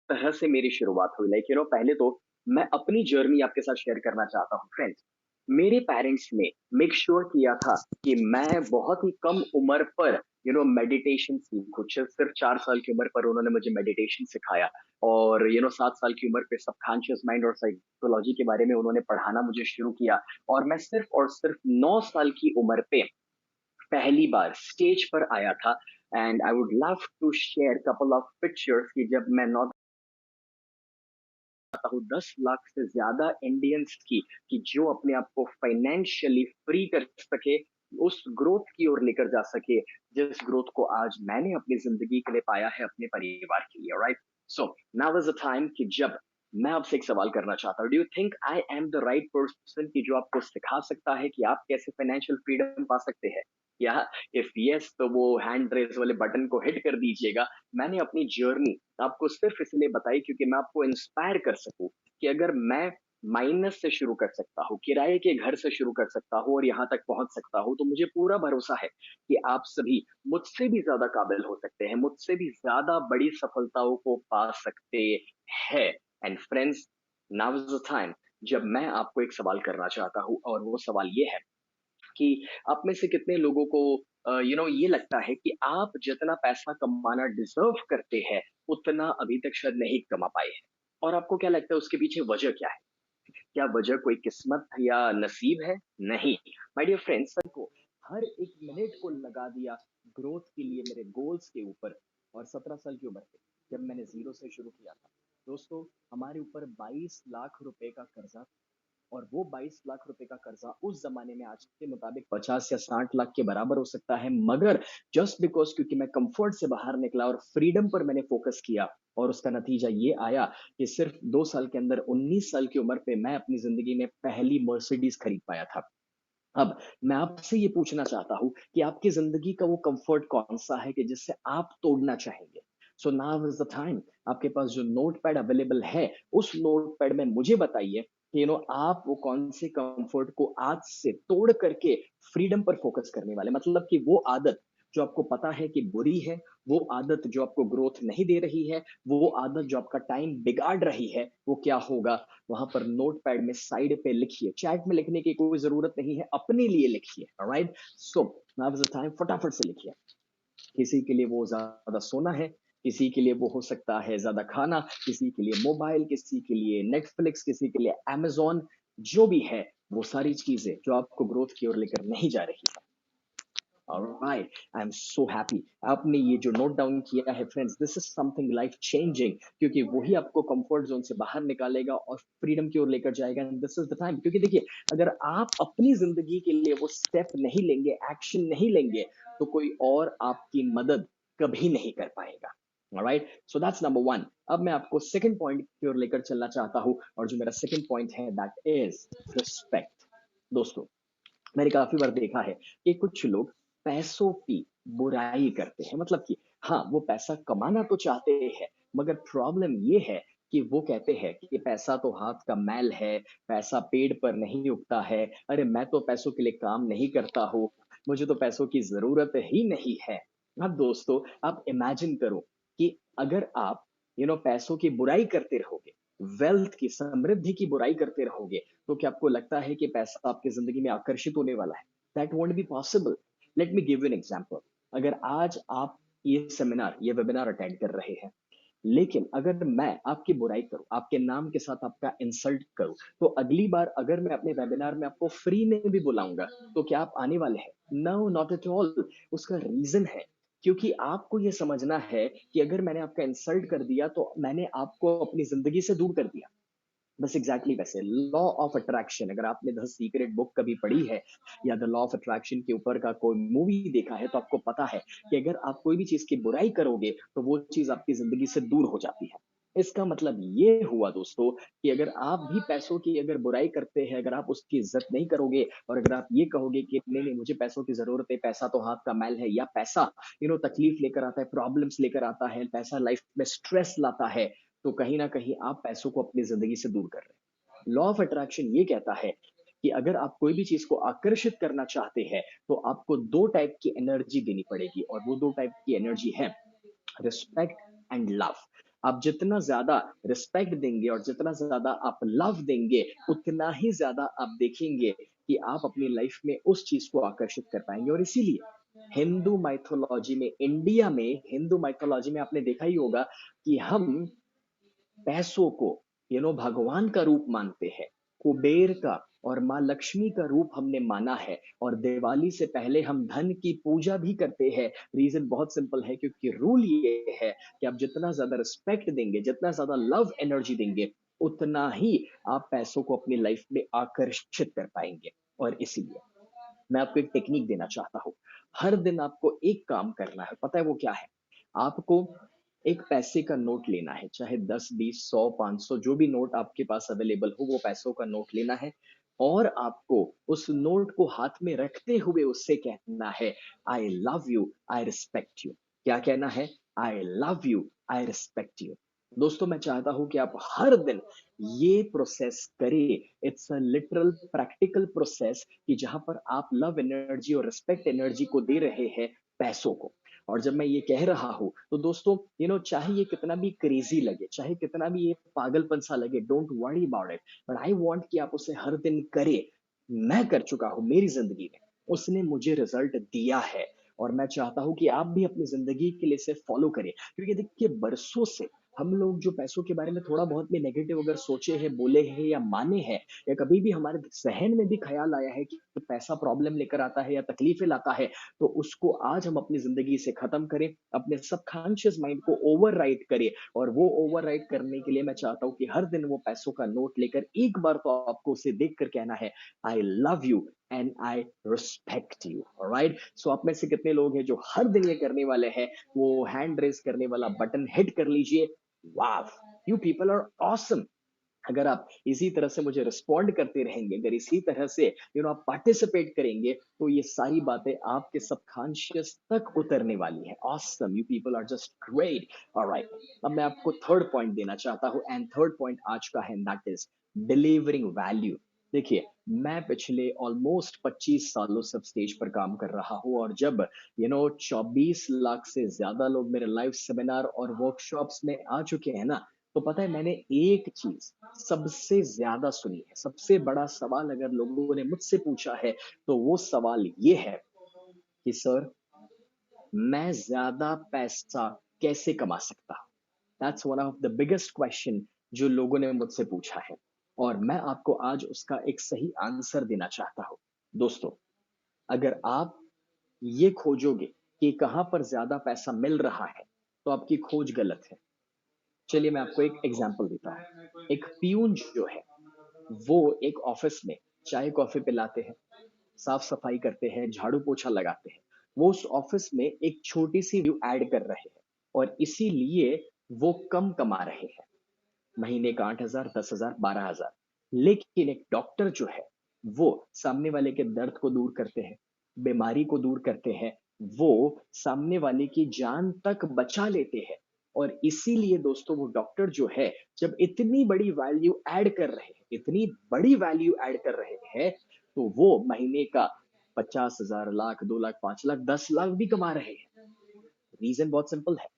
तरह से मेरी शुरुआत हुई, लाइक पहले तो मैं अपनी जर्नी आपके साथ शेयर करना चाहता हूँ फ्रेंड्स। मेरे पेरेंट्स ने मेक श्योर किया था कि मैं बहुत ही कम उम्र पर मेडिटेशन सीखूं। सिर्फ 4 साल की उम्र पर उन्होंने मुझे मेडिटेशन सिखाया। और 7 साल की उम्र पे सबकॉन्शियस माइंड और साइकोलॉजी के बारे में उन्होंने पढ़ाना मुझे शुरू किया। और मैं सिर्फ और सिर्फ 9 साल की उम्र पे पहली बार स्टेज पर आया था। And I would love to share couple of pictures कि जब मैं नौ चाहता हूँ 10 लाख से ज्यादा इंडियंस की, कि जो अपने आप को फाइनेंशियली फ्री कर सके, उस ग्रोथ की ओर लेकर जा सके, जिस ग्रोथ को आज मैंने अपनी जिंदगी के लिए पाया है अपने परिवार के लिए, right. So now is the time कि जब मैं आपसे एक सवाल करना चाहता हूँ, do you think I am the right person कि जो आपको सिखा सकता है कि आप कैसे फाइनेंशियल फ्रीडम पा सकते हैं? या इफ यस, तो वो हैंड रेज वाले बटन को हिट कर दीजिएगा। मैंने अपनी जर्नी आपको सिर्फ इसलिए बताई क्योंकि मैं आपको इंस्पायर कर सकूं कि अगर मैं माइनस से शुरू कर सकता हूँ, किराए के घर से शुरू कर सकता हूँ और यहाँ तक पहुंच सकता हूँ, तो मुझे पूरा भरोसा है कि आप सभी मुझसे भी ज्यादा काबिल हो सकते हैं, मुझसे भी ज्यादा बड़ी सफलताओं को पा सकते हैं। And friends, now is the time जब मैं आपको एक सवाल करना चाहता हूँ, और वो सवाल ये है कि आप में से कितने लोगों को ये लगता है कि आप जितना पैसा कमाना डिजर्व करते हैं, उतना अभी तक शायद नहीं कमा पाए हैं? और आपको क्या लगता है उसके पीछे वजह क्या है? क्या वजह कोई किस्मत या नसीब है? नहीं। माय डियर फ्रेंड्स, को हर एक मिनट को लगा दिया ग्रोथ के लिए, मेरे गोल्स के ऊपर। और 17 साल की उम्र पे जब मैंने जीरो से शुरू किया था, दोस्तों, हमारे ऊपर 22 लाख रुपए का कर्जा। और वो 22 लाख रुपए का कर्जा उस जमाने में आज के मुताबिक 50 या 60 लाख के बराबर हो सकता है, मगर जस्ट बिकॉज क्योंकि मैं कंफर्ट से बाहर निकला और फ्रीडम पर मैंने फोकस किया, और उसका नतीजा ये आया कि सिर्फ 2 साल के अंदर 19 साल की उम्र पे मैं अपनी जिंदगी में पहली मर्सिडीज खरीद पाया था। अब मैं आपसे ये पूछना चाहता हूं कि आपकी जिंदगी का वो कंफर्ट कौन सा है कि जिससे आप तोड़ना चाहेंगे? So now is the time. आपके पास जो नोट पैड अवेलेबल है, उस नोट पैड में मुझे बताइए कि आप वो कौन से कंफर्ट को आज से तोड़ करके फ्रीडम पर फोकस करने वाले, मतलब कि वो आदत जो आपको पता है कि बुरी है, वो आदत जो आपको ग्रोथ नहीं दे रही है, वो आदत जो आपका टाइम बिगाड़ रही है, वो क्या होगा? वहां पर नोट पैड में साइड पे लिखिए। चैट में लिखने की कोई जरूरत नहीं है, अपने लिए लिखिए। Right. So now is the time, फटाफट से लिखिए। किसी के लिए वो ज्यादा सोना है, किसी के लिए वो हो सकता है ज्यादा खाना, किसी के लिए मोबाइल, किसी के लिए नेटफ्लिक्स, किसी के लिए Amazon। जो भी है, वो सारी चीजें जो आपको ग्रोथ की ओर लेकर नहीं जा रही है। Alright, I am so happy आपने ये जो नोट डाउन किया है friends. This is something life changing, क्योंकि वही आपको कंफर्ट जोन से बाहर निकालेगा और फ्रीडम की ओर लेकर जाएगा। And this is the time, क्योंकि देखिए, अगर आप अपनी जिंदगी के लिए वो स्टेप नहीं लेंगे, एक्शन नहीं लेंगे, तो कोई और आपकी मदद कभी नहीं कर पाएगा। Right, so that's number one. अब मैं आपको सेकंड पॉइंट की ओर लेकर चलना चाहता हूं, और जो मेरा सेकंड पॉइंट है, दैट इज रिस्पेक्ट। दोस्तों, मैंने काफी बार देखा है कि कुछ लोग पैसों की बुराई करते हैं, मतलब कि हाँ, वो पैसा कमाना तो चाहते हैं, मगर प्रॉब्लम ये है कि वो कहते हैं कि पैसा तो हाथ का मैल है, पैसा पेड़ पर नहीं उगता है, अरे मैं तो पैसों के लिए काम नहीं करता हूँ, मुझे तो पैसों की जरूरत ही नहीं है। अब दोस्तों, आप इमेजिन करो कि अगर आप पैसों की बुराई करते रहोगे, वेल्थ की, समृद्धि की बुराई करते रहोगे, तो क्या आपको लगता है कि पैसा आपकी जिंदगी में आकर्षित होने वाला है? That won't be possible. Let me give you an example. अगर आज आप ये वेबिनार अटेंड कर रहे हैं, लेकिन अगर मैं आपकी बुराई करूं, आपके नाम के साथ आपका इंसल्ट करूं, तो अगली बार अगर मैं अपने वेबिनार में आपको फ्री में भी बुलाऊंगा, तो क्या आप आने वाले हैं? No, not at all. उसका रीजन है, क्योंकि आपको यह समझना है कि अगर मैंने आपका इंसल्ट कर दिया, तो मैंने आपको अपनी जिंदगी से दूर कर दिया। बस एग्जैक्टली वैसे लॉ ऑफ अट्रैक्शन, अगर आपने द सीक्रेट बुक कभी पढ़ी है, या द लॉ ऑफ अट्रैक्शन के ऊपर का कोई मूवी देखा है, तो आपको पता है कि अगर आप कोई भी चीज की बुराई करोगे, तो वो चीज आपकी जिंदगी से दूर हो जाती है। इसका मतलब ये हुआ दोस्तों, कि अगर आप भी पैसों की अगर बुराई करते हैं, अगर आप उसकी इज्जत नहीं करोगे, और अगर आप ये कहोगे कि नहीं नहीं, मुझे पैसों की जरूरत है, पैसा तो हाथ का मैल है, या पैसा तकलीफ लेकर आता है, प्रॉब्लम्स लेकर आता है, पैसा लाइफ में स्ट्रेस लाता है, तो कहीं ना कहीं आप पैसों को अपनी जिंदगी से दूर कर रहे हैं। लॉ ऑफ अट्रैक्शन ये कहता है कि अगर आप कोई भी चीज को आकर्षित करना चाहते हैं, तो आपको दो टाइप की एनर्जी देनी पड़ेगी, और वो दो टाइप की एनर्जी है रिस्पेक्ट एंड लव। आप जितना ज़्यादा रिस्पेक्ट देंगे और जितना ज़्यादा आप लव देंगे, उतना ही ज़्यादा आप देखेंगे कि आप अपनी लाइफ में उस चीज़ को आकर्षित कर पाएँगे। और इसीलिए हिंदू माइथोलॉजी में आपने देखा ही होगा कि हम पैसों को भगवान का रूप मानते हैं, कुबेर का और माँ लक्ष्मी का रूप हमने माना है, और दिवाली से पहले हम धन की पूजा भी करते हैं। रीजन बहुत सिंपल है, क्योंकि रूल ये है कि आप जितना ज्यादा रिस्पेक्ट देंगे, जितना ज्यादा लव एनर्जी देंगे, उतना ही आप पैसों को अपनी लाइफ में आकर्षित कर पाएंगे। और इसीलिए मैं आपको एक टेक्निक देना चाहता हूँ। हर दिन आपको एक काम करना है, पता है वो क्या है? आपको एक पैसे का नोट लेना है, चाहे 10, 20, 100, 500 जो भी नोट आपके पास अवेलेबल हो, वो पैसों का नोट लेना है। और आपको उस नोट को हाथ में रखते हुए उससे कहना है, I love you, I respect you. क्या कहना है? I love you, I respect you. दोस्तों, मैं चाहता हूं कि आप हर दिन ये प्रोसेस करें। It's a literal practical process कि जहां पर आप लव एनर्जी और रिस्पेक्ट एनर्जी को दे रहे हैं पैसों को। और जब मैं ये कह रहा हूं, तो दोस्तों, चाहे ये कितना भी क्रेजी लगे, चाहे कितना भी ये पागलपन सा लगे, don't worry about it, but I want कि आप उसे हर दिन करें। मैं कर चुका हूं मेरी जिंदगी में, उसने मुझे रिजल्ट दिया है। और मैं चाहता हूं कि आप भी अपनी जिंदगी के लिए इसे फॉलो करें, क्योंकि देखिए, बरसों से हम लोग जो पैसों के बारे में थोड़ा बहुत भी नेगेटिव अगर सोचे हैं, बोले हैं या माने हैं, या कभी भी हमारे जहन में भी ख्याल आया है कि पैसा प्रॉब्लम लेकर आता है या तकलीफें लाता है, तो उसको आज हम अपनी जिंदगी से खत्म करें, अपने सबकॉन्शियस माइंड को ओवरराइड करें। और वो ओवरराइड करने के लिए मैं चाहता हूं कि हर दिन वो पैसों का नोट लेकर एक बार तो आपको उसे देखकर कहना है, I love you and I respect you. Right? So आप में से कितने लोग हैं जो हर दिन ये करने वाले हैं? वो हैंड रेस करने वाला बटन हिट कर लीजिए। वाव, यू पीपल आर ऑसम। अगर आप इसी तरह से मुझे रिस्पॉन्ड करते रहेंगे, अगर इसी तरह से आप पार्टिसिपेट करेंगे, तो ये सारी बातें आपके सबकॉन्शियस तक उतरने वाली है। Awesome, you people are just great. Alright, अब मैं आपको थर्ड पॉइंट देना चाहता हूं, एंड थर्ड पॉइंट आज का है, दैट इज डिलीवरिंग वैल्यू। देखिए, मैं पिछले ऑलमोस्ट 25 सालों से स्टेज पर काम कर रहा हूं, और जब 24 लाख से ज्यादा लोग मेरे लाइव सेमिनार और वर्कशॉप्स में आ चुके हैं ना, तो पता है, मैंने एक चीज सबसे ज्यादा सुनी है। सबसे बड़ा सवाल अगर लोगों ने मुझसे पूछा है, तो वो सवाल ये है कि सर, मैं ज्यादा पैसा कैसे कमा सकता हूं? That's one of the biggest question जो लोगों ने मुझसे पूछा है, और मैं आपको आज उसका एक सही आंसर देना चाहता हूं। दोस्तों, अगर आप ये खोजोगे कि कहां पर ज्यादा पैसा मिल रहा है, तो आपकी खोज गलत है। चलिए, मैं आपको एक एग्जांपल देता हूं। एक पियून जो है, वो एक ऑफिस में चाय कॉफी पिलाते हैं, साफ सफाई करते हैं, झाड़ू पोछा लगाते हैं। वो उस ऑफिस में एक छोटी सी वैल्यू ऐड कर रहे हैं, और इसीलिए वो कम कमा रहे हैं, महीने का 8,000, 10,000, 12,000। लेकिन एक डॉक्टर जो है, वो सामने वाले के दर्द को दूर करते हैं, बीमारी को दूर करते हैं, वो सामने वाले की जान तक बचा लेते हैं। और इसीलिए दोस्तों, वो डॉक्टर जो है, जब इतनी बड़ी वैल्यू ऐड कर रहे हैं, इतनी बड़ी वैल्यू ऐड कर रहे हैं, तो वो महीने का 50,000, लाख, 2 लाख, 5 लाख, 10 लाख भी कमा रहे हैं। रीजन बहुत सिंपल है,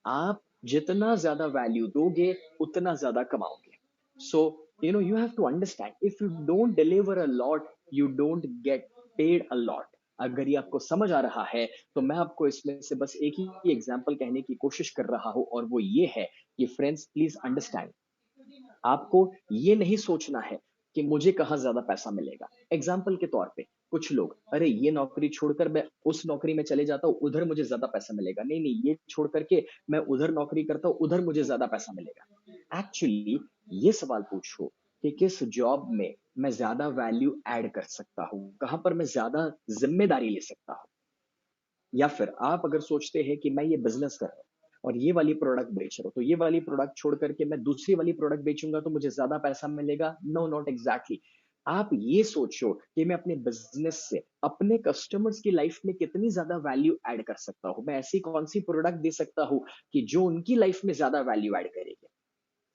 आप जितना ज्यादा वैल्यू दोगे, उतना ज्यादा कमाओगे। So you have to understand, if you don't deliver a lot, you don't get paid a lot. अगर ये आपको समझ आ रहा है, तो मैं आपको इसमें से बस एक ही एग्जांपल कहने की कोशिश कर रहा हूं, और वो ये है कि फ्रेंड्स, प्लीज अंडरस्टैंड, आपको ये नहीं सोचना है कि मुझे कहाँ ज्यादा पैसा मिलेगा। एग्जाम्पल के तौर पे, कुछ लोग, अरे ये नौकरी छोड़कर मैं उस नौकरी में चले जाता हूँ, उधर मुझे ज्यादा पैसा मिलेगा। नहीं नहीं, ये छोड़ करके मैं उधर नौकरी करता हूँ, उधर मुझे ज्यादा पैसा मिलेगा। एक्चुअली ये सवाल पूछो कि किस जॉब में मैं ज्यादा वैल्यू ऐड कर सकता हूँ, कहां पर मैं ज्यादा जिम्मेदारी ले सकता हूँ। या फिर आप अगर सोचते हैं कि मैं ये बिजनेस कर रहा हूं और ये वाली प्रोडक्ट बेच रहा हूं, तो ये वाली प्रोडक्ट छोड़ करके मैं दूसरी वाली प्रोडक्ट बेचूंगा तो मुझे ज्यादा पैसा मिलेगा। No, not exactly. आप ये सोचो कि मैं अपने बिजनेस से अपने कस्टमर्स की लाइफ में कितनी ज्यादा वैल्यू ऐड कर सकता हूं, मैं ऐसी कौन सी प्रोडक्ट दे सकता हूं कि जो उनकी लाइफ में ज्यादा वैल्यू ऐड करेगी।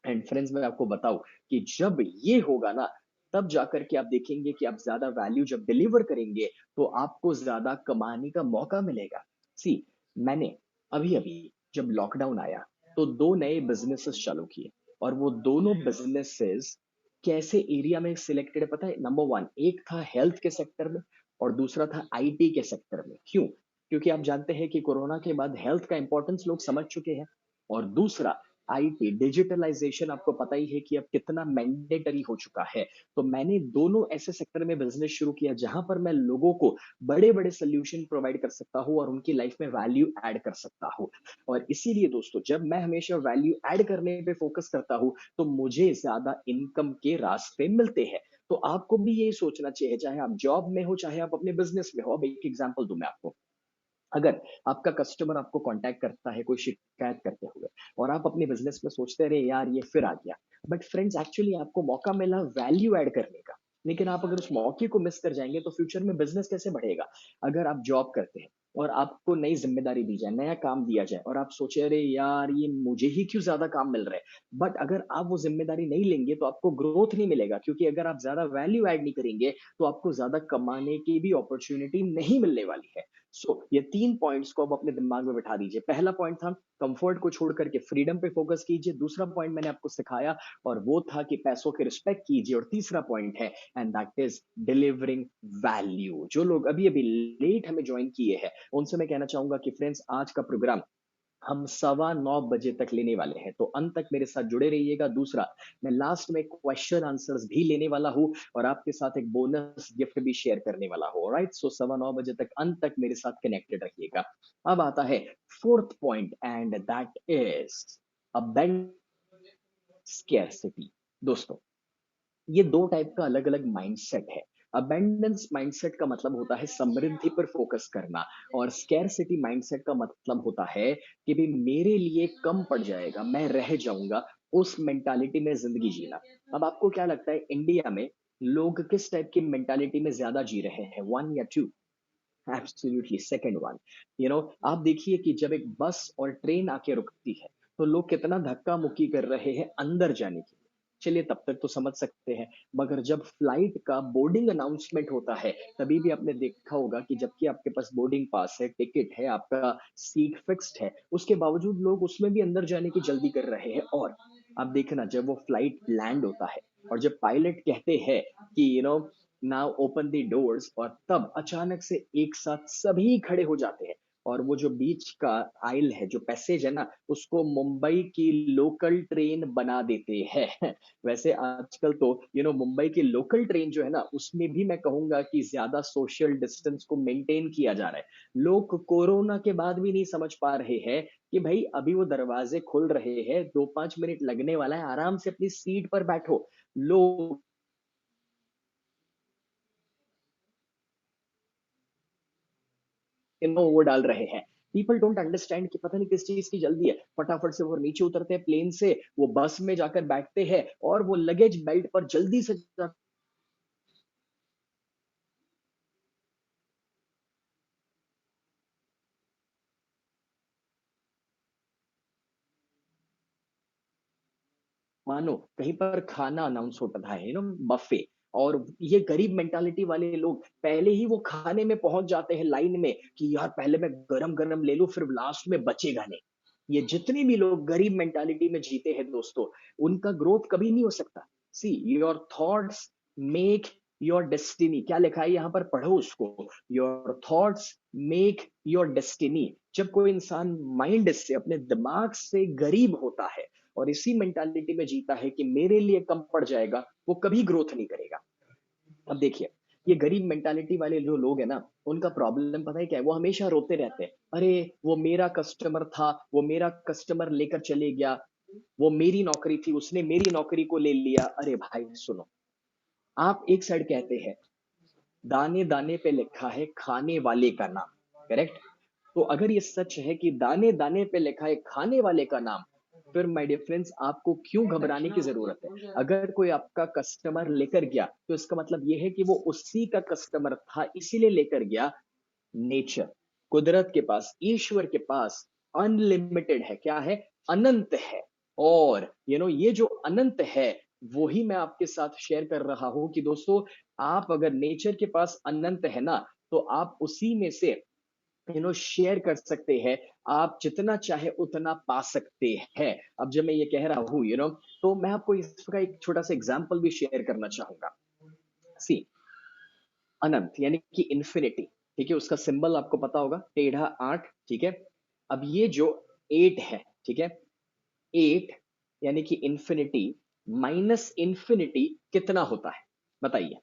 एंड फ्रेंड्स, मैं आपको बताऊं कि जब ये होगा ना, तब जाकर के आप देखेंगे कि आप ज्यादा वैल्यू जब डिलीवर करेंगे, तो आपको ज्यादा कमाने का मौका मिलेगा। सी, मैंने अभी अभी जब लॉकडाउन आया, तो दो नए बिजनेसेस चालू किए, और वो दोनों बिजनेसेस कैसे एरिया में सिलेक्टेड है पता है? नंबर वन, एक था हेल्थ के सेक्टर में और दूसरा था आईटी के सेक्टर में। क्यों? क्योंकि आप जानते हैं कि कोरोना के बाद हेल्थ का इंपॉर्टेंस लोग समझ चुके हैं, और दूसरा आईटी डिजिटलाइजेशन, आपको पता ही है कि अब कितना मैंडेटरी हो चुका है। तो मैंने दोनों ऐसे सेक्टर में बिजनेस शुरू किया जहां पर मैं लोगों को बड़े बड़े सोल्यूशन प्रोवाइड कर सकता हूं और उनकी लाइफ में वैल्यू ऐड कर सकता हूं। और इसीलिए दोस्तों, जब मैं हमेशा वैल्यू ऐड करने पे फोकस करता हूं तो मुझे ज्यादा इनकम के रास्ते मिलते हैं। तो आपको भी यही सोचना चाहिए, चाहे आप जॉब में हो चाहे आप अपने बिजनेस में हो। अब एक एग्जांपल दूं मैं आपको। अगर आपका कस्टमर आपको कांटेक्ट करता है कोई शिकायत करते हुए, और आप अपने बिजनेस में सोचते रहे यार ये फिर आ गया, बट फ्रेंड्स एक्चुअली आपको मौका मिला वैल्यू ऐड करने का, लेकिन आप अगर उस मौके को मिस कर जाएंगे तो फ्यूचर में बिजनेस कैसे बढ़ेगा? अगर आप जॉब करते हैं और आपको नई जिम्मेदारी दी जाए, नया काम दिया जाए, और आप सोचे अरे यार ये मुझे ही क्यों ज्यादा काम मिल रहा है, बट अगर आप वो जिम्मेदारी नहीं लेंगे तो आपको ग्रोथ नहीं मिलेगा, क्योंकि अगर आप ज्यादा वैल्यू ऐड नहीं करेंगे तो आपको ज्यादा कमाने की भी अपॉर्चुनिटी नहीं मिलने वाली है। ये तीन पॉइंट्स को अब अपने दिमाग में बिठा दीजिए। पहला पॉइंट था कंफर्ट को छोड़ करके फ्रीडम पे फोकस कीजिए, दूसरा पॉइंट मैंने आपको सिखाया और वो था कि पैसों की रिस्पेक्ट कीजिए, और तीसरा पॉइंट है and that is delivering value. जो लोग अभी अभी लेट हमें ज्वाइन किए हैं उनसे मैं कहना चाहूंगा कि फ्रेंड्स, आज का प्रोग्राम हम 9:15 बजे तक लेने वाले हैं, तो अंत तक मेरे साथ जुड़े रहिएगा। दूसरा, मैं लास्ट में क्वेश्चन आंसर्स भी लेने वाला हूं और आपके साथ एक बोनस गिफ्ट भी शेयर करने वाला हूं। राइट, सो 9:15 बजे तक अंत तक मेरे साथ कनेक्टेड रहिएगा। अब आता है fourth point and that is abundance scarcity. दोस्तों, ये दो टाइप का अलग अलग माइंडसेट है। अबेंडेंस माइंडसेट का मतलब होता है समृद्धि पर फोकस करना, और स्कैरसिटी माइंडसेट का मतलब होता है कि भी मेरे लिए कम पड़ जाएगा, मैं रह जाऊंगा, उस मेंटालिटी में जिंदगी जीना। अब आपको क्या लगता है इंडिया में लोग किस टाइप की मेंटालिटी में ज्यादा जी रहे हैं, वन या टू? Absolutely second one. आप देखिए कि जब एक बस और ट्रेन आके रुकती है तो लोग कितना धक्का मुक्की कर रहे हैं अंदर जाने के लिए। चलिए तब तक तो समझ सकते हैं, मगर जब फ्लाइट का बोर्डिंग अनाउंसमेंट होता है तभी भी आपने देखा होगा कि जबकि आपके पास बोर्डिंग पास है, टिकट है, आपका सीट फिक्स्ड है, उसके बावजूद लोग उसमें भी अंदर जाने की जल्दी कर रहे हैं। और आप देखना, जब वो फ्लाइट लैंड होता है और जब पायलट कहते हैं कि नाउ ओपन द डोर्स, और तब अचानक से एक साथ सभी खड़े हो जाते हैं, और वो जो बीच का आइल है, जो पैसेज है ना, उसको मुंबई की लोकल ट्रेन बना देते हैं। वैसे आजकल तो मुंबई की लोकल ट्रेन जो है ना, उसमें भी मैं कहूंगा कि ज्यादा सोशल डिस्टेंस को मेंटेन किया जा रहा है। लोग कोरोना के बाद भी नहीं समझ पा रहे हैं कि भाई अभी वो दरवाजे खुल रहे हैं, 2-5 मिनट लगने वाला है, आराम से अपनी सीट पर बैठो। लोग वो डाल रहे हैं। पीपल डोंट अंडरस्टैंड कि पता नहीं किस चीज की जल्दी है, फटाफट से वो नीचे उतरते हैं प्लेन से, वो बस में जाकर बैठते हैं और वो लगेज बेल्ट पर जल्दी से मानो कहीं पर खाना अनाउंस होता था, बफे, और ये गरीब मेंटालिटी वाले लोग पहले ही वो खाने में पहुंच जाते हैं लाइन में कि यार पहले मैं गरम गरम ले लूं, फिर लास्ट में बचेगा नहीं। ये जितने भी लोग गरीब मेंटालिटी में जीते हैं दोस्तों, उनका ग्रोथ कभी नहीं हो सकता। See, your thoughts make your destiny. क्या लिखा है यहां पर, पढ़ो उसको। Your thoughts make your destiny. जब कोई इंसान माइंड से, अपने दिमाग से गरीब होता है और इसी मेंटालिटी में जीता है कि मेरे लिए कम पड़ जाएगा, वो कभी ग्रोथ नहीं करेगा। अब देखिए, ये गरीब मेंटालिटी वाले जो लोग हैं ना, उनका प्रॉब्लम पता है क्या है? वो हमेशा रोते रहते हैं, अरे वो मेरा कस्टमर था, वो मेरा कस्टमर लेकर चले गया, वो मेरी नौकरी थी, उसने मेरी नौकरी को ले लिया। अरे भाई सुनो, आप एक साइड कहते हैं दाने दाने पे लिखा है खाने वाले का नाम, करेक्ट? तो अगर ये सच है कि दाने दाने पे लिखा है खाने वाले का नाम, फिर माय डियर फ्रेंड्स, आपको क्यों घबराने की जरूरत है? अगर कोई आपका कस्टमर लेकर गया तो इसका मतलब यह है कि वो उसी का कस्टमर था इसीलिए लेकर गया। नेचर, कुदरत के पास, ईश्वर के पास अनलिमिटेड है, क्या है? अनंत है। और ये जो अनंत है, वो ही मैं आपके साथ शेयर कर रहा हूं कि दोस्तों, आप अगर नेचर के पास अनंत है ना, तो आप उसी में से शेयर कर सकते हैं। आप जितना चाहे उतना पा सकते हैं। अब जब मैं ये कह रहा हूँ तो मैं आपको इसका एक छोटा सा एग्जांपल भी शेयर करना चाहूंगा। सी, अनंत यानी कि इन्फिनिटी, ठीक है, उसका सिंबल आपको पता होगा, टेढ़ा 8, ठीक है। अब ये जो 8 है, ठीक है, 8 यानी कि इन्फिनिटी माइनस इन्फिनिटी कितना होता है, बताइए।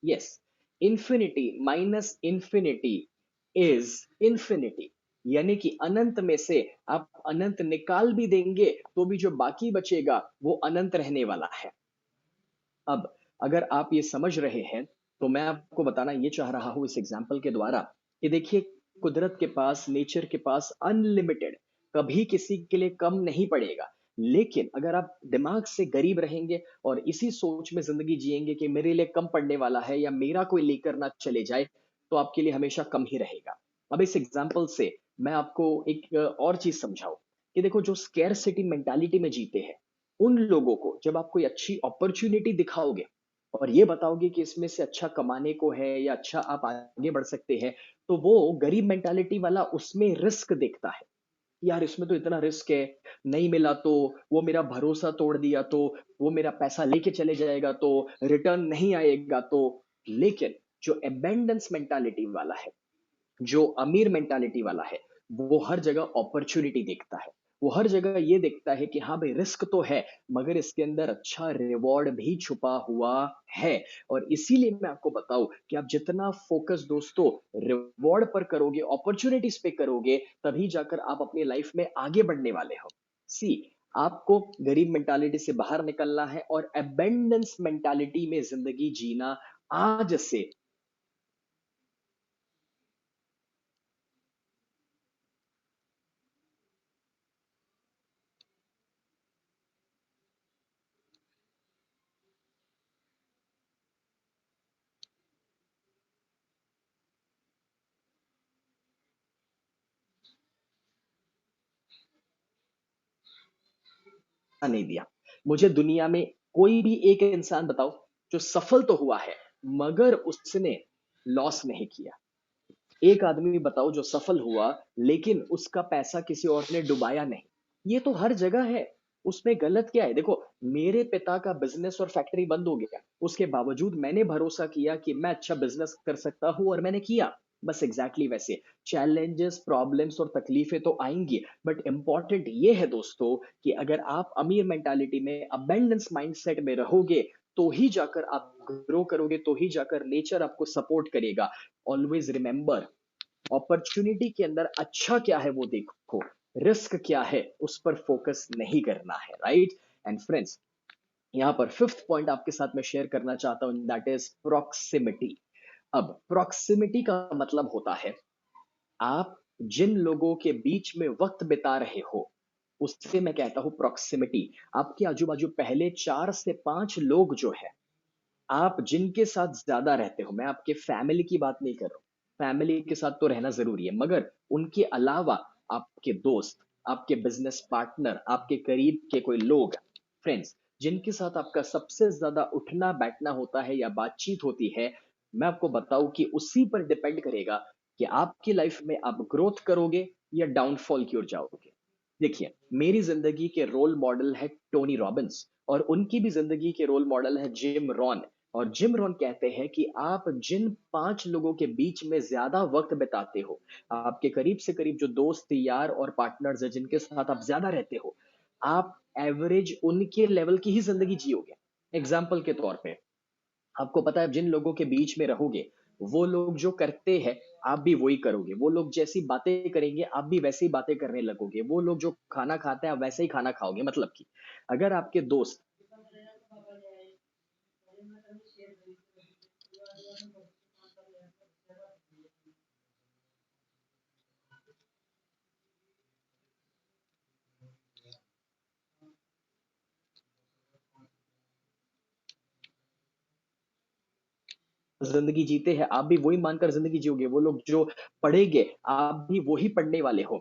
Yes, infinity minus infinity is infinity, यानी कि अनंत में से आप अनंत निकाल भी देंगे तो भी जो बाकी बचेगा वो अनंत रहने वाला है। अब अगर आप ये समझ रहे हैं तो मैं आपको बताना ये चाह रहा हूं इस एग्जाम्पल के द्वारा कि देखिए, कुदरत के पास, नेचर के पास अनलिमिटेड, कभी किसी के लिए कम नहीं पड़ेगा। लेकिन अगर आप दिमाग से गरीब रहेंगे और इसी सोच में जिंदगी जिएंगे कि मेरे लिए कम पड़ने वाला है या मेरा कोई लेकर ना चले जाए, तो आपके लिए हमेशा कम ही रहेगा। अब इस एग्जाम्पल से मैं आपको एक और चीज समझाऊं कि देखो, जो स्केर्सिटी मेंटालिटी में जीते हैं उन लोगों को जब आप कोई अच्छी अपॉर्चुनिटी दिखाओगे और ये बताओगे कि इसमें से अच्छा कमाने को है या अच्छा आप आगे बढ़ सकते हैं, तो वो गरीब मेंटालिटी वाला उसमें रिस्क देखता है। यार इसमें तो इतना रिस्क है, नहीं मिला तो, वो मेरा भरोसा तोड़ दिया तो, वो मेरा पैसा लेके चले जाएगा तो, रिटर्न नहीं आएगा तो। लेकिन जो एबेंडेंस मेंटालिटी वाला है, जो अमीर मेंटालिटी वाला है, वो हर जगह अपॉर्चुनिटी देखता है। वो हर जगह ये देखता है कि हाँ भाई, रिस्क तो है मगर इसके अंदर अच्छा रिवॉर्ड भी छुपा हुआ है। और इसीलिए मैं आपको बताऊं कि आप जितना फोकस दोस्तों रिवॉर्ड पर करोगे, अपॉर्चुनिटीज पे करोगे, तभी जाकर आप अपनी लाइफ में आगे बढ़ने वाले हो। सी, आपको गरीब मेंटालिटी से बाहर निकलना है और अबेंडेंस मेंटालिटी में जिंदगी जीना आज से। नहीं दिया। मुझे दुनिया में कोई भी एक इंसान बताओ जो सफल तो हुआ है मगर उसने लॉस नहीं किया। एक आदमी बताओ जो सफल हुआ लेकिन उसका पैसा किसी और ने डुबाया नहीं। ये तो हर जगह है। उसमें गलत क्या है? देखो, मेरे पिता का बिजनेस और फैक्ट्री बंद हो गया, उसके बावजूद मैंने भरोसा किया कि मैं अच्छा बिजनेस कर सकता हूं और मैंने किया। बस एग्जैक्टली वैसे चैलेंजेस, प्रॉब्लम्स और तकलीफें तो आएंगी, बट इंपॉर्टेंट ये है दोस्तों कि अगर आप अमीर मेंटालिटी में, अबेंडेंस माइंडसेट में रहोगे, तो ही जाकर आप ग्रो करोगे, तो ही जाकर नेचर आपको सपोर्ट करेगा। ऑलवेज रिमेंबर, अपॉर्चुनिटी के अंदर अच्छा क्या है वो देखो, रिस्क क्या है उस पर फोकस नहीं करना है, राइट। एंड फ्रेंड्स, यहां पर फिफ्थ पॉइंट आपके साथ में शेयर करना चाहता हूं, दैट इज प्रॉक्सिमिटी। अब प्रॉक्सिमिटी का मतलब होता है, आप जिन लोगों के बीच में वक्त बिता रहे हो उससे मैं कहता हूं प्रॉक्सिमिटी। आपके आजू बाजू पहले 4 से 5 लोग जो है, आप जिनके साथ ज्यादा रहते हो, मैं आपके फैमिली की बात नहीं कर रहा हूं, फैमिली के साथ तो रहना जरूरी है, मगर उनके अलावा आपके दोस्त, आपके बिजनेस पार्टनर, आपके करीब के कोई लोग, फ्रेंड्स, जिनके साथ आपका सबसे ज्यादा उठना बैठना होता है या बातचीत होती है, मैं आपको बताऊं कि उसी पर डिपेंड करेगा कि आपकी लाइफ में आप ग्रोथ करोगे या डाउनफॉल की ओर जाओगे। देखिए, मेरी जिंदगी के रोल मॉडल है टोनी रॉबिन्स और उनकी भी जिंदगी के रोल मॉडल है जिम रॉन। और जिम रॉन कहते हैं कि आप जिन 5 लोगों के बीच में ज्यादा वक्त बिताते हो, आपके करीब से करीब जो दोस्त, यार और पार्टनर्स है जिनके साथ आप ज्यादा रहते हो, आप एवरेज उनके लेवल की ही जिंदगी जियोगे। एग्जाम्पल के तौर पे, आपको पता है जिन लोगों के बीच में रहोगे, वो लोग जो करते हैं आप भी वही करोगे, वो लोग जैसी बातें करेंगे आप भी वैसी बातें करने लगोगे, वो लोग जो खाना खाते हैं आप वैसे ही खाना खाओगे। मतलब कि अगर आपके दोस्त, जिंदगी जीते हैं आप भी वही मानकर जिंदगी जियोगे, वो लोग जो पढ़ेंगे आप भी वही पढ़ने वाले हो।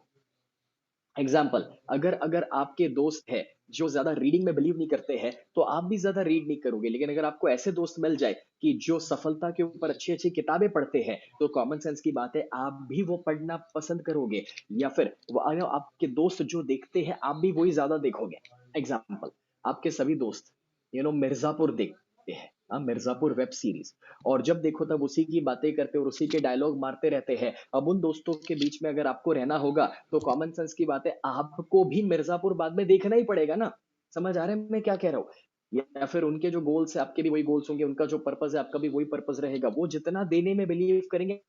एग्जाम्पल, अगर अगर आपके दोस्त है जो ज़्यादा रीडिंग में बिलीव नहीं करते हैं, तो आप भी ज़्यादा रीड नहीं करोगे। लेकिन अगर आपको ऐसे दोस्त मिल जाए कि जो सफलता के ऊपर अच्छी-अच्छी किताबें पढ़ते हैं, तो कॉमन सेंस की बात है, आप भी वो पढ़ना पसंद करोगे या फिर आपके दोस्त जो देखते हैं, आप भी वही ज़्यादा देखोगे। एग्ज़ाम्पल, आपके सभी दोस्त मिर्ज़ापुर देखते हैं, मिर्ज़ापुर वेब सीरीज़, और जब देखो तब उसी की बातें करते और उसी के डायलॉग मारते रहते हैं। अब उन दोस्तों के बीच में अगर आपको रहना होगा, तो कॉमन सेंस की बात है, आपको भी मिर्ज़ापुर बाद में देखना ही पड़ेगा ना। समझ आ रहा है मैं क्या कह रहा हूँ? या फिर उनके जो गोल्स है, आपके भी वही गोल्स होंगे, उनका जो पर्पज़ है, आपका भी वही पर्पज़ रहेगा। वो जितना देने में बिलीव करेंगे,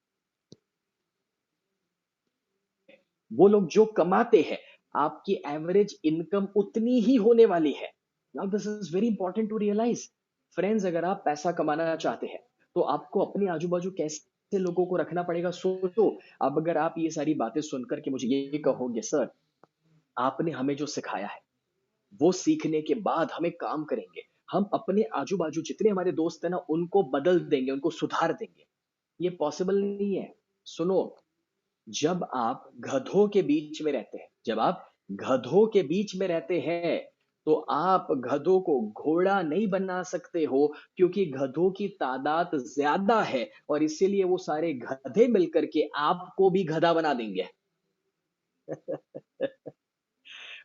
वो लोग जो कमाते हैं, आपकी एवरेज इनकम उतनी ही होने वाली है। Now this is very important to realise. Friends, अगर आप पैसा कमाना चाहते हैं, तो आपको अपने आजू बाजू कैसे लोगों को रखना पड़ेगा, सोचो। अब अगर आप ये सारी बातें सुनकर के मुझे ये कहोगे, सर आपने हमें जो सिखाया है, वो सीखने के बाद हमें काम करेंगे, हम अपने आजू बाजू जितने हमारे दोस्त हैं ना, उनको बदल देंगे, उनको सुधार देंगे, ये पॉसिबल नहीं है। सुनो, जब आप गधों के बीच में रहते हैं, जब आप गधों के बीच में रहते हैं, तो आप गधों को घोड़ा नहीं बना सकते हो, क्योंकि गधों की तादाद ज्यादा है और इसीलिए वो सारे गधे मिलकर के आपको भी गधा बना देंगे।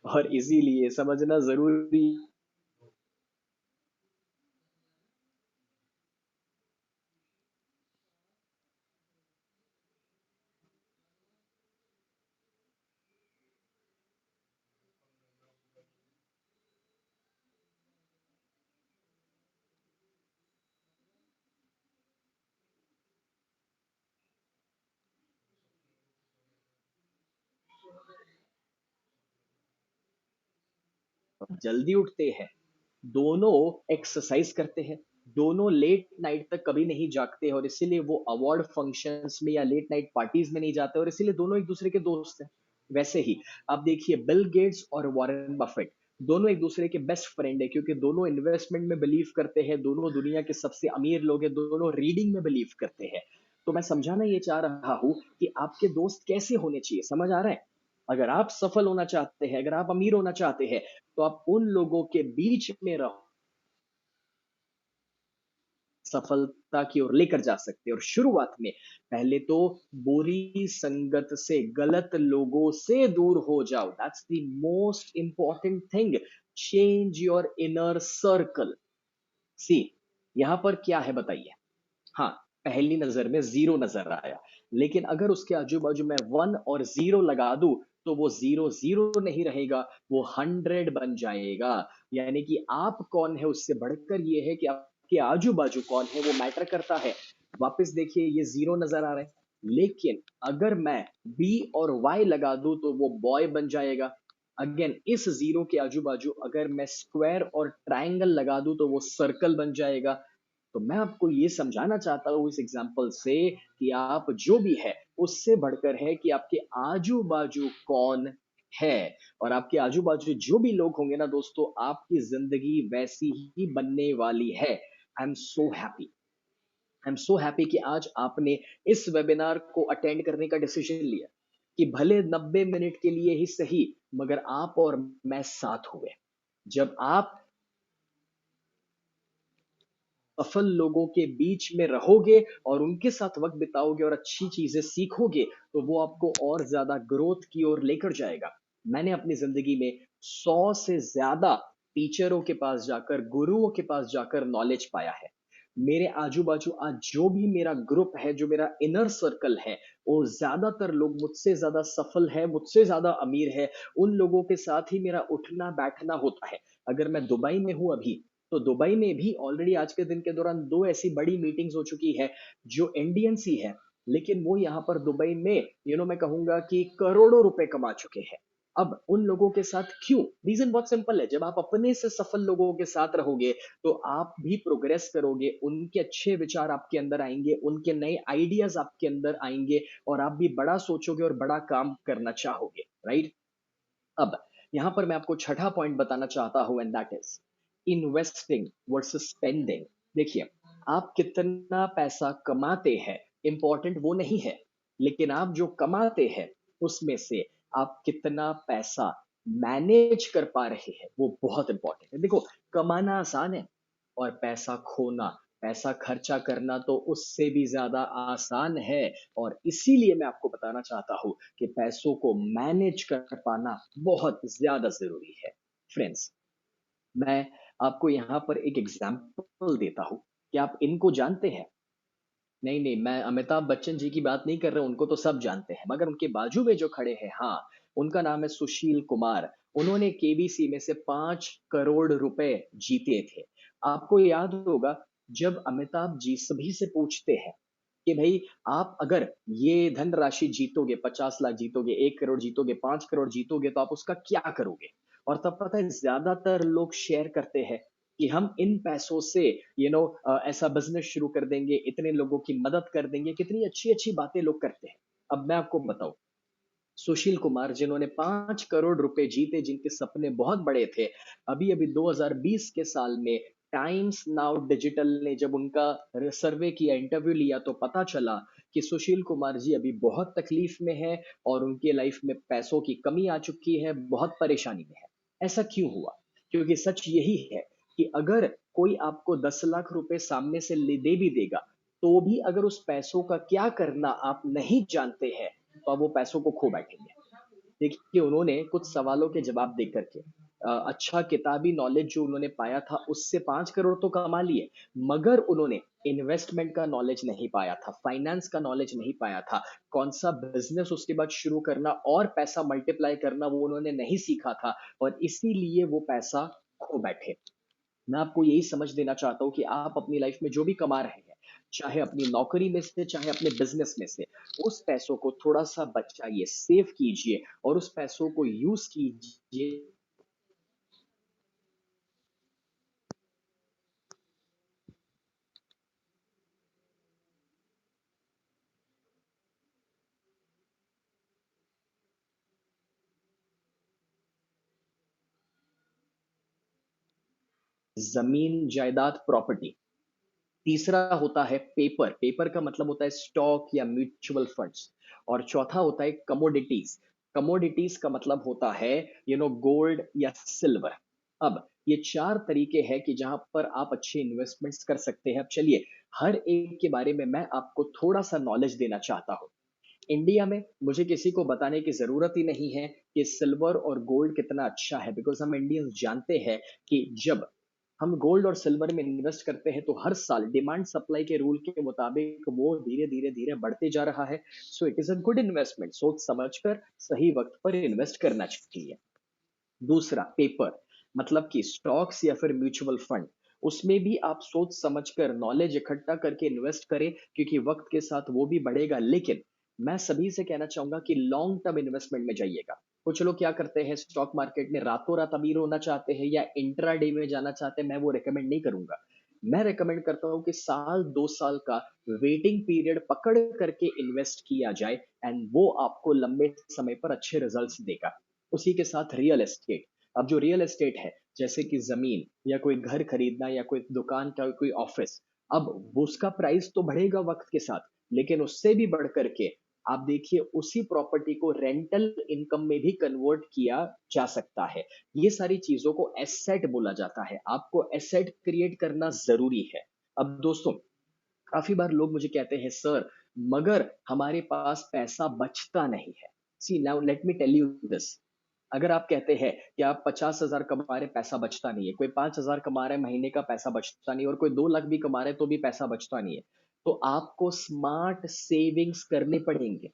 और इसीलिए समझना जरूरी। जल्दी उठते हैं, दोनों एक्सरसाइज करते हैं, दोनों लेट नाइट तक कभी नहीं जागते, और इसीलिए वो अवार्ड फंक्शंस में या लेट नाइट पार्टीज में नहीं जाते, और इसीलिए दोनों एक दूसरे के दोस्त हैं। वैसे ही आप देखिए, बिल गेट्स और वॉरेन बफेट, दोनों एक दूसरे के बेस्ट फ्रेंड है, क्योंकि दोनों इन्वेस्टमेंट में बिलीव करते हैं, दोनों दुनिया के सबसे अमीर लोग हैं, दोनों रीडिंग में बिलीव करते हैं। तो मैं समझाना ये चाह रहा हूं कि आपके दोस्त कैसे होने चाहिए, समझ आ रहा है? अगर आप सफल होना चाहते हैं, अगर आप अमीर होना चाहते हैं, तो आप उन लोगों के बीच में रहो, सफलता की ओर लेकर जा सकते हैं। और शुरुआत में पहले तो बुरी संगत से, गलत लोगों से दूर हो जाओ। That's the most important thing. Change your inner circle. See, यहां पर क्या है बताइए? हाँ, पहली नजर में जीरो नजर आया, लेकिन अगर उसके आजू बाजू में वन और जीरो लगा दूं, तो वो जीरो जीरो नहीं रहेगा, वो 100 बन जाएगा। यानी कि आप कौन है उससे बढ़कर ये है कि आपके आजू बाजू कौन है, वो मैटर करता है। वापस देखिए, ये जीरो नजर आ रहा है, लेकिन अगर मैं बी और वाई लगा दूं, तो वो बॉय बन जाएगा। अगेन, इस जीरो के आजू बाजू अगर मैं स्क्वायर और ट्रायंगल लगा दूं, तो वो सर्कल बन जाएगा। तो मैं आपको ये समझाना चाहता हूं इस एग्जाम्पल से, कि आप जो भी है, उससे बढ़कर है कि आपके आजू बाजू कौन है। और आपके आजू बाजू जो भी लोग होंगे ना दोस्तों, आपकी जिंदगी वैसी ही बनने वाली है। I am so happy, I am so happy कि आज आपने इस वेबिनार को अटेंड करने का डिसीजन लिया, कि भले 90 मिनट के लिए ही सही, मगर आप और मैं साथ हुए। जब आप सफल लोगों के बीच में रहोगे और उनके साथ वक्त बिताओगे और अच्छी चीजें सीखोगे, तो वो आपको और ज्यादा ग्रोथ की ओर लेकर जाएगा। मैंने अपनी जिंदगी में 100 से ज्यादा टीचरों के पास जाकर, गुरुओं के पास जाकर नॉलेज पाया है। मेरे आजू बाजू आज जो भी मेरा ग्रुप है, जो मेरा इनर सर्कल है, वो ज्यादातर लोग मुझसे ज्यादा सफल है, मुझसे ज्यादा अमीर है। उन लोगों के साथ ही मेरा उठना बैठना होता है। अगर मैं दुबई में हूं अभी, तो दुबई में भी ऑलरेडी आज के दिन के दौरान दो ऐसी बड़ी मीटिंग्स हो चुकी है, जो इंडियंस ही है, लेकिन वो यहाँ पर दुबई में मैं कहूंगा कि करोड़ों रुपए कमा चुके हैं। अब उन लोगों के साथ क्यों? रीजन बहुत सिंपल है, जब आप अपने से सफल लोगों के साथ रहोगे, तो आप भी प्रोग्रेस करोगे, उनके अच्छे विचार आपके अंदर आएंगे, उनके नए आइडियाज आपके अंदर आएंगे, और आप भी बड़ा सोचोगे और बड़ा काम करना चाहोगे। राइट? अब यहां पर मैं आपको छठा पॉइंट बताना चाहता हूं, and that is investing versus spending. देखिए, आप कितना पैसा कमाते हैं, इंपॉर्टेंट वो नहीं है, लेकिन आप जो कमाते हैं, उसमें से आप कितना पैसा मैनेज कर पा रहे हैं, वो बहुत इंपॉर्टेंट है। देखो, कमाना आसान है और पैसा खोना, पैसा खर्चा करना तो उससे भी ज़्यादा आसान है। और इसीलिए मैं आपको बताना चाहता हूँ कि पैसों को मैनेज कर पाना बहुत ज़्यादा ज़रूरी है। फ्रेंड्स, मैं आपको यहाँ पर एक एग्ज़ाम्पल देता हूँ। क्या आप इनको जानते हैं? नहीं, नहीं, मैं अमिताभ बच्चन जी की बात नहीं कर रहा हूँ, उनको तो सब जानते हैं, मगर उनके बाजू में जो खड़े हैं, हाँ, उनका नाम है सुशील कुमार। उन्होंने केबीसी में से 5 करोड़ रुपए जीते थे। आपको याद होगा, जब अमिताभ जी सभी से पूछते हैं कि भई आप अगर ये धनराशि जीतोगे, 50 लाख जीतोगे, 1 करोड़ जीतोगे, 5 करोड़ जीतोगे, तो आप उसका क्या करोगे? और तब पता है ज़्यादातर लोग शेयर करते हैं कि हम इन पैसों से ऐसा बिज़नेस शुरू कर देंगे, इतने लोगों की मदद कर देंगे, कितनी अच्छी-अच्छी बातें लोग करते हैं। अब मैं आपको बताऊँ, सुशील कुमार जिन्होंने 5 करोड़ रुपए जीते, जिनके सपने बहुत बड़े थे, अभी-अभी 2020 के साल में टाइम्स नाउ डिजिटल ने जब उनका सर्वे किया, इंटरव्यू लिया, तो पता चला कि सुशील कुमार जी अभी बहुत तकलीफ में हैं और उनके लाइफ में पैसों की कमी आ चुकी है, बहुत परेशानी में है। ऐसा क्यों हुआ? क्योंकि सच यही है कि अगर कोई आपको 10 लाख रुपए सामने से दे भी देगा, तो भी अगर उस पैसों का क्या करना आप नहीं जानते हैं, तो आप वो पैसों को खो बैठेंगे। देखिए, उन्होंने कुछ सवालों के जवाब दे करके अच्छा किताबी नॉलेज जो उन्होंने पाया था, उससे 5 करोड़ तो कमा लिए, मगर उन्होंने इन्वेस्टमेंट का नॉलेज नहीं पाया था, फाइनेंस का नॉलेज नहीं पाया था, कौन-सा बिज़नेस उसके बाद शुरू करना और पैसा मल्टीप्लाई करना वो उन्होंने नहीं सीखा था और इसीलिए वो पैसा खो बैठे। मैं आपको यही समझ देना चाहता हूँ कि आप अपनी लाइफ में जो भी कमा रहे हैं, चाहे अपनी नौकरी में से, चाहे अपने बिज़नेस में से, उस पैसों को थोड़ा-सा बचाइए, सेव कीजिए और उस पैसों को यूज़ कीजिए। ज़मीन, जायदाद, प्रॉपर्टी। तीसरा होता है पेपर, पेपर का मतलब होता है स्टॉक या म्यूचुअल फंड्स। और चौथा होता है कमोडिटीज, कमोडिटीज का मतलब होता है गोल्ड या सिल्वर। अब ये चार तरीके हैं कि जहां पर आप अच्छे इन्वेस्टमेंट्स कर सकते हैं। अब चलिए, हर एक के बारे में मैं आपको थोड़ा सा नॉलेज देना चाहता हूँ। इंडिया में मुझे किसी को बताने की जरूरत ही नहीं है कि सिल्वर और गोल्ड कितना अच्छा है, बिकॉज हम इंडियंस जानते हैं कि जब हम गोल्ड और सिल्वर में इन्वेस्ट करते हैं तो हर साल डिमांड सप्लाई के रूल के मुताबिक वो धीरे धीरे धीरे बढ़ते जा रहा है। So it is a good investment, सोच समझकर सही वक्त पर इन्वेस्ट करना चाहिए। दूसरा पेपर, मतलब कि स्टॉक्स या फिर म्यूचुअल फंड, उसमें भी आप सोच समझकर नॉलेज इकट्ठा करके इन्वेस्ट करें, क्योंकि वक्त के साथ वो भी बढ़ेगा। लेकिन मैं सभी से कहना चाहूंगा कि लॉन्ग टर्म इन्वेस्टमेंट में जाइएगा। कुछ लोग क्या करते हैं, स्टॉक मार्केट में रातों रात अमीर होना चाहते हैं या इंट्राडे में जाना चाहते हैं, मैं वो रिकमेंड नहीं करूंगा। मैं रिकमेंड करता हूं कि साल 2 साल का वेटिंग पीरियड पकड़ करके इन्वेस्ट किया जाए, एंड वो आपको लंबे समय पर अच्छे रिजल्ट्स देगा। उसी के साथ रियल एस्टेट। अब जो रियल एस्टेट है, जैसे कि जमीन या कोई घर खरीदना या कोई दुकान का कोई ऑफिस, अब वो उसका प्राइस तो बढ़ेगा वक्त के साथ, लेकिन उससे भी बढ़ करके आप देखिए उसी प्रॉपर्टी को रेंटल इनकम में भी कन्वर्ट किया जा सकता है। ये सारी चीजों को एसेट बोला जाता है। आपको एसेट क्रिएट करना जरूरी है। अब दोस्तों, काफी बार लोग मुझे कहते हैं, सर मगर हमारे पास पैसा बचता नहीं है। See now let me tell you this. अगर आप कहते हैं कि आप 50,000 कमा रहे, पैसा बचता नहीं है, कोई 5,000 कमा रहे, महीने का पैसा बचता नहीं है, और कोई 2 लाख भी कमा रहे तो भी पैसा बचता नहीं है, तो आपको स्मार्ट सेविंग्स करने पड़ेंगे।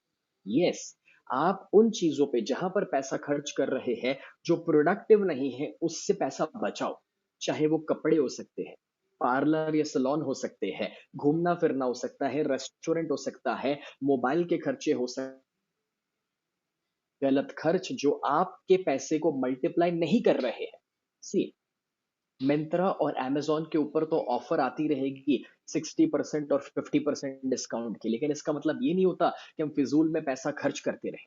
यस, आप उन चीजों पे जहां पर पैसा खर्च कर रहे हैं जो प्रोडक्टिव नहीं है, उससे पैसा बचाओ। चाहे वो कपड़े हो सकते हैं, पार्लर या सैलून हो सकते हैं, घूमना फिरना हो सकता है, रेस्टोरेंट हो सकता है, मोबाइल के खर्चे हो सकते, गलत खर्च जो आपके पैसे को मल्टीप्लाई नहीं कर रहे हैं। सी, मिंत्रा और अमेज़न के ऊपर तो ऑफर आती रहेगी 60% और 50% डिस्काउंट की, लेकिन इसका मतलब ये नहीं होता कि हम फिजूल में पैसा खर्च करते रहें।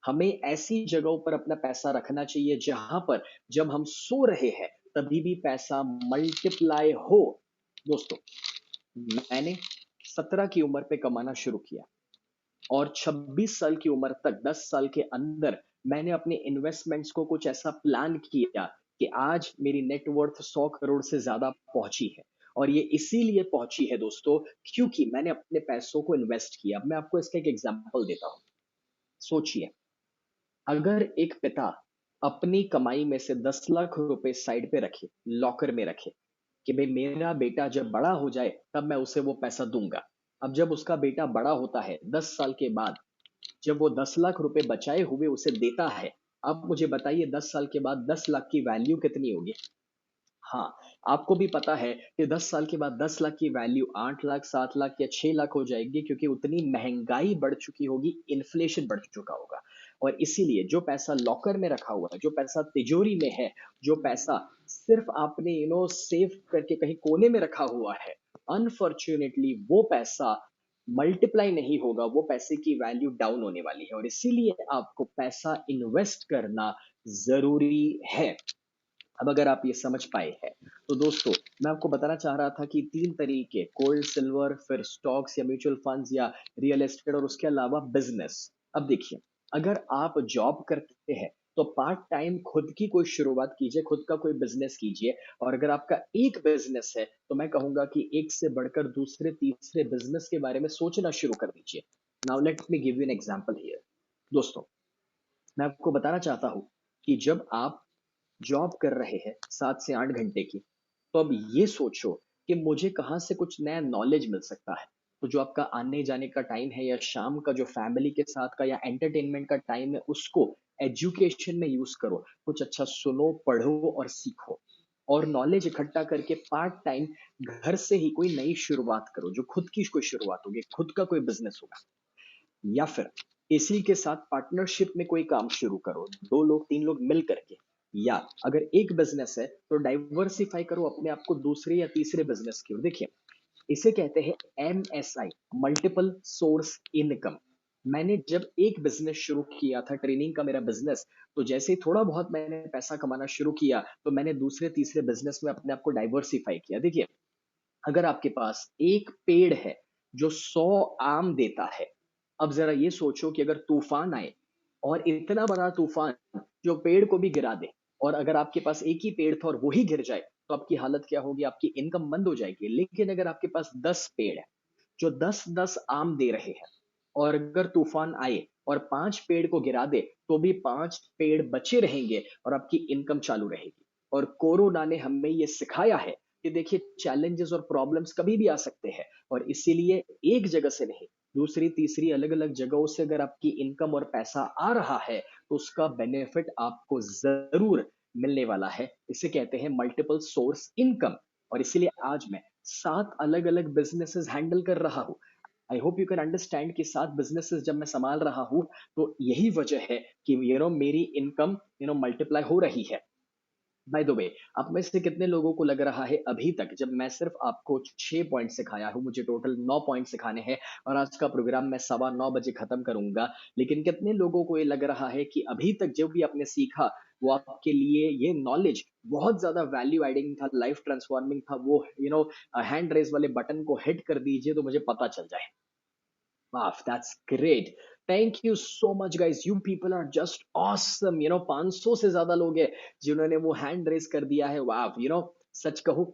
हमें ऐसी जगहों पर अपना पैसा रखना चाहिए जहां पर जब हम सो रहे हैं तभी भी पैसा मल्टीप्लाई हो। दोस्तों, मैंने 17 की उम्र पे कमाना शुरू किया और 26 साल की उम्र तक 10 साल के अंदर मैंने अपने इन्वेस्टमेंट्स को कुछ ऐसा प्लान किया कि आज मेरी नेट वर्थ 100 करोड़ से ज़्यादा पहुँची है। और ये इसीलिए पहुँची है दोस्तों, क्योंकि मैंने अपने पैसों को इन्वेस्ट किया। अब मैं आपको इसका एक एग्ज़ाम्पल देता हूँ। सोचिए, अगर एक पिता अपनी कमाई में से 10 लाख रुपए साइड पे रखे, लॉकर में रखे, कि भाई मेरा बेटा जब बड़ा हो जाए तब मैं उसे वो पैसा दूंगा। अब जब उसका बेटा बड़ा होता है 10 साल के बाद, जब वो 10 लाख रुपए बचाए हुए उसे देता है, अब मुझे बताइए 10 साल के बाद 10 लाख की वैल्यू कितनी होगी? हाँ, आपको भी पता है कि 10 साल के बाद 10 लाख की वैल्यू 8 लाख, 7 लाख या 6 लाख हो जाएगी, क्योंकि उतनी महँगाई बढ़ चुकी होगी, इन्फ्लेशन बढ़ चुका होगा। और इसीलिए जो पैसा लॉकर में रखा हुआ है, जो पैसा तिजोरी में है, जो पैसा सिर्फ़ आपने सेव करके कहीं कोने में रखा हुआ है, अनफॉर्च्यूनेटली वो पैसा मल्टीप्लाई नहीं होगा, वो पैसे की वैल्यू डाउन होने वाली है, और इसीलिए आपको पैसा इन्वेस्ट करना ज़रूरी है। अब अगर आप ये समझ पाए हैं, तो दोस्तों मैं आपको बताना चाह रहा था कि 3 तरीके, गोल्ड, सिल्वर, फिर स्टॉक्स या म्यूचुअल फंड्स या रियल एस्टेट, और उसके अलावा बिज़नेस। अब देखिए, अगर आप जॉब करते हैं, तो पार्ट टाइम खुद की कोई शुरुआत कीजिए, खुद का कोई बिज़नेस कीजिए। और अगर आपका एक बिज़नेस है, तो मैं कहूँगा कि एक से बढ़कर दूसरे, तीसरे बिज़नेस के बारे में सोचना शुरू कर दीजिए। Now let me give you an example here. दोस्तों, मैं आपको बताना चाहता हूँ कि जब आप जॉब कर रहे हैं 7 से 8 घंटे की, तो अब ये सोचो कि मुझे कहाँ से कुछ नया नॉलेज मिल सकता है। तो जो आपका आने-जाने का टाइम है, या शाम का जो फैमिली के साथ का या एंटरटेनमेंट का टाइम है, उसको एजुकेशन में यूज़ करो। कुछ अच्छा सुनो, पढ़ो और सीखो। और नॉलेज इकट्ठा करके पार्ट टाइम घर से ही कोई नई शुरुआत करो, जो खुद की कोई शुरुआत होगी, खुद का कोई बिज़नेस होगा। या फिर इसी के साथ पार्टनरशिप में कोई काम शुरू करो, 2 लोग 3 लोग मिल करके। या अगर एक बिज़नेस है, तो डाइवर्सिफ़ाई करो अपने आप को दूसरे या तीसरे बिज़नेस की ओर। देखिए, इसे कहते हैं एमएसआई, मल्टीपल सोर्स इनकम। मैंने जब एक बिज़नेस शुरू किया था, ट्रेनिंग का मेरा बिज़नेस, तो जैसे ही थोड़ा बहुत मैंने पैसा कमाना शुरू किया, तो मैंने दूसरे तीसरे बिज़नेस में अपने आप को डाइवर्सिफ़ाई किया। देखिए, अगर आपके पास एक पेड़ है जो 100 आम देता है, अब ज़रा ये सोचो कि अगर तूफ़ान आए और इतना बड़ा तूफ़ान जो पेड़ को भी गिरा दे, और अगर आपके पास एक ही पेड़ था और वो ही गिर जाए, तो आपकी हालत क्या होगी? आपकी इनकम बंद हो जाएगी। लेकिन अगर आपके पास 10 पेड़ हैं, जो 10-10 आम दे रहे हैं, और अगर तूफ़ान आए और 5 पेड़ को गिरा दे, तो भी 5 पेड़ बचे रहेंगे और आपकी इनकम चालू रहेगी। और कोरोना ने हमें ये सिखाया है कि देखिए, चैलेंजेस और प्रॉब्लम्स कभी भी आ सकते हैं, और इसीलिए एक जगह से नहीं, दूसरी, तीसरी अलग-अलग जगहों से अगर आपकी इनकम और पैसा आ रहा है, तो उसका बेनिफिट आपको ज़रूर मिलने वाला है। इसे कहते हैं मल्टीपल सोर्स इनकम। और इसीलिए आज मैं 7 अलग-अलग बिज़नेसेस हैंडल कर रहा हूँ। I hope you can understand कि 7 बिज़नेसेस जब मैं सँभाल रहा हूँ, तो यही वजह है कि मेरी इनकम मल्टीप्लाई हो रही है। बाय द वे, आप में से कितने लोगों को लग रहा है अभी तक, जब मैं सिर्फ आपको 6 पॉइंट सिखाया हूँ, मुझे टोटल 9 पॉइंट सिखाने हैं, और आज का प्रोग्राम मैं सवा 9 बजे खत्म करूँगा। लेकिन कितने लोगों को ये लग रहा है कि अभी तक जो भी आपने सीखा, वो आपके लिए ये नॉलेज बहुत ज़्यादा वैल्यू एडिंग था, लाइफ ट्रांसफॉर्मिंग था, वो हैंड रेज़ वाले बटन को हिट कर दीजिए तो मुझे पता चल जाए। Wow, that's great. Thank you so much, guys. You people are just awesome. 500 से ज़्यादा लोग हैं जिन्होंने वो हैंड रेज़ कर दिया है। वाव! सच कहूँ,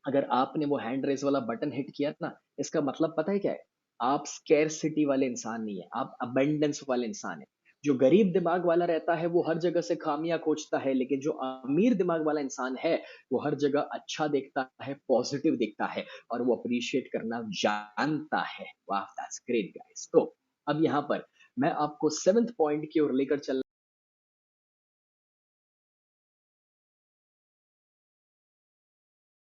अगर आपने वो हैंड रेज़ वाला बटन हिट किया ना, इसका मतलब पता है क्या है? आप स्कैरसिटी वाले इंसान नहीं हैं, आप अबंडेंस वाले इंसान हैं। जो गरीब दिमाग वाला रहता है, वो हर जगह से खामियाँ खोजता है, लेकिन जो अमीर दिमाग वाला इंसान है, वो हर जगह अच्छा देखता है, पॉज़िटिव देखता है, और वो एप्रिशिएट करना जानता है। वाह! That's great guys. तो अब यहाँ पर मैं आपको 7th पॉइंट की ओर लेकर चल